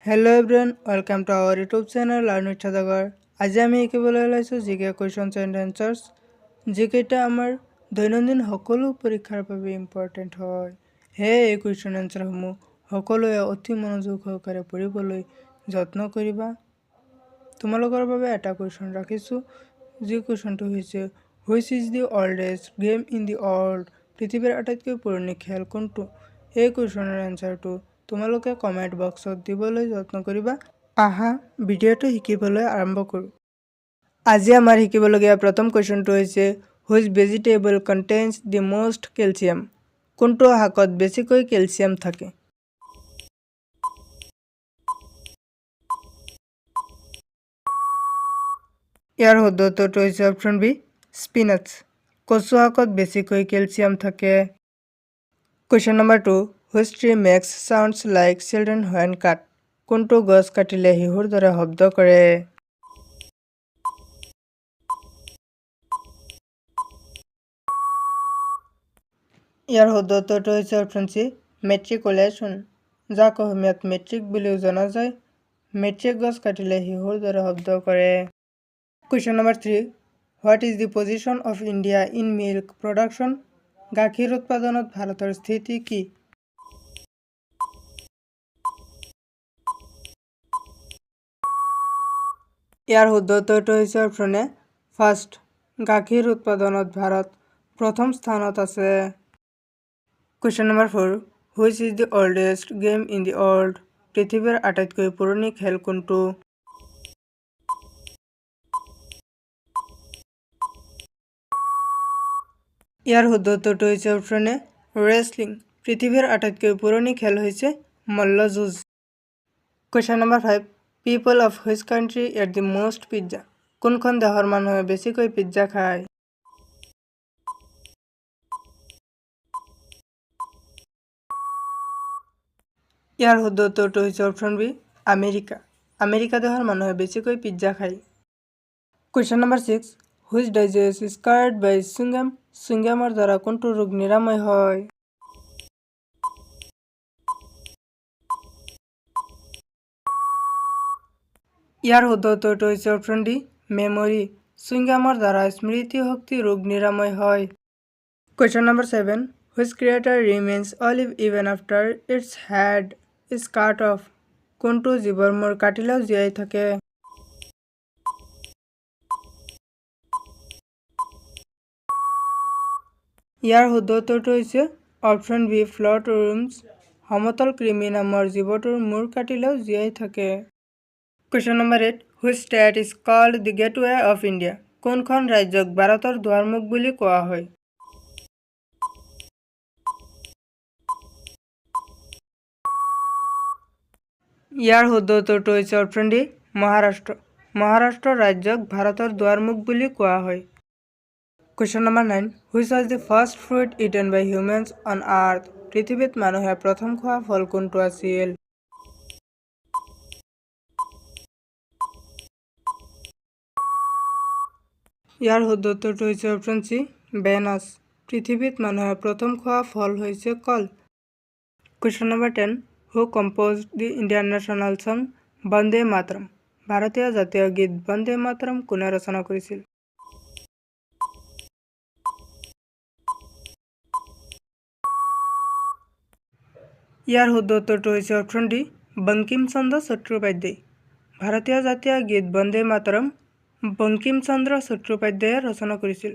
Hello' everyone, welcome to our YouTube channel learn with Sagar. আজি আমি শিকিবলৈ ওলাইছোঁ জিকে কুৱেশ্যনছ এণ্ড এনচাৰ্ছ, যিকেইটা আমাৰ দৈনন্দিন সকলো পৰীক্ষাৰ বাবে ইম্পৰ্টেণ্ট হয়। সেয়ে এই কুৱেশ্যন এনচাৰসমূহ সকলোৱে অতি মনোযোগ সহকাৰে পঢ়িবলৈ যত্ন কৰিবা। তোমালোকৰ বাবে এটা কুৱেশ্যন ৰাখিছোঁ, যি কুৱেশ্যনটো হৈছে which is the oldest game in the world? পৃথিৱীৰ আটাইতকৈ পুৰণি খেল কোনটো? এই কুৱেশ্যনৰ এনচাৰটো তোমালোকে কমেণ্ট বক্সত দিবলৈ যত্ন কৰিবা। আহা ভিডিঅ'টো শিকিবলৈ আৰম্ভ কৰোঁ। আজি আমাৰ শিকিবলগীয়া প্ৰথম কুৱেশ্যনটো হৈছে which vegetable contains the most calcium? কোনটো শাকত বেছিকৈ কেলছিয়াম থাকে? ইয়াৰ শুদ্ধ উত্তৰটো হৈছে অপশ্যন বি, স্পিনাচ। কচু শাকত বেছিকৈ কেলছিয়াম থাকে। Question number 2, which tree makes sounds like children when cut? কোনটো গছ কাটিলে শিশুৰ দৰে শব্দ কৰে? ইয়াৰ শুদ্ধ উত্তৰটো হৈছে অপশ্যন চি, মেট্ৰিকুলেশ্যন, যাক অসমীয়াত মেট্ৰিক বুলিও জনা যায়। মেট্ৰিক গছ কাটিলে শিশুৰ দৰে শব্দ কৰে। Question number 3, what is the position of India in milk production? গাখীৰ উৎপাদনত ভাৰতৰ স্থিতি কি? ইয়াৰ শুদ্ধ উত্তৰটো হৈছে অপশ্যন এ, ফাৰ্ষ্ট। গাখীৰ উৎপাদনত ভাৰত প্ৰথম স্থানত আছে। Question number 4, which is the oldest game in the world? পৃথিৱীৰ আটাইতকৈ পুৰণি খেল কোনটো? ইয়াৰ শুদ্ধ উত্তৰটো হৈছে অপশ্যন এ, ৰেচলিং। পৃথিৱীৰ আটাইতকৈ পুৰণি খেল হৈছে মল্লযুঁজ। Question number 5, people of which country eat the most pizza? কোনখন দেশৰ মানুহে বেছিকৈ পিজ্জা খায়? ইয়াৰ শুদ্ধ উত্তৰটো হৈছে অপশ্যন বি, আমেৰিকা। আমেৰিকা দেশৰ মানুহে বেছিকৈ পিজ্জা খায়। Question number 6, which disease is cured by chewing gum? চুইংগামৰ দ্বাৰা কোনটো ৰোগ নিৰাময় হয়? ইয়াৰ শুদ্ধ উত্তৰটো হৈছে অপশ্যন ডি, মেমৰি। চুইংগামৰ দ্বাৰা স্মৃতি শক্তি ৰোগ নিৰাময় হয়। Question number 7, which creature remains alive even after its head is cut off? কোনটো জীৱৰ মূৰ কাটিলেও জীয়াই থাকে? ইয়াৰ শুদ্ধ উত্তৰটো হৈছে অপশ্যন বি, ফ্লট ৱৰ্মছ। সমতল কৃমি নামৰ জীৱটোৰ মূৰ কাটিলেও জীয়াই থাকে। Question number 8, which state is cold the gateway of India? কোনখন ৰাজ্যক ভাৰতৰ দুৱাৰমুখ বুলি কোৱা হয়? ইয়াৰ শুদ্ধ উত্তৰটো হৈছে অপশ্যন ডি, মহাৰাষ্ট্ৰ। মহাৰাষ্ট্ৰ ৰাজ্যক ভাৰতৰ দুৱাৰমুখ বুলি কোৱা হয়। Question number 9, which was the first fruit eaten by humans on earth? পৃথিৱীত মানুহে প্ৰথম খোৱা ফল কোনটো আছিল? ইয়াৰ শুদ্ধ উত্তৰটো হৈছে অপশ্যন চি, বেনাচ। পৃথিৱীত মানুহে প্ৰথম খোৱা ফল হৈছে কল। Question number 10, who composed the Indian national song Vande Mataram? ভাৰতীয় জাতীয় গীত বন্দে মাতৰম কোনে ৰচনা কৰিছিল? ইয়াৰ শুদ্ধ উত্তৰটো হৈছে অপশ্যন ডি, বংকিম চন্দ্ৰ চট্টোপাধ্যায়। ভাৰতীয় জাতীয় গীত বন্দে মাতৰম বংকিম চন্দ্ৰ চট্টোপাধ্যায়ে ৰচনা কৰিছিল।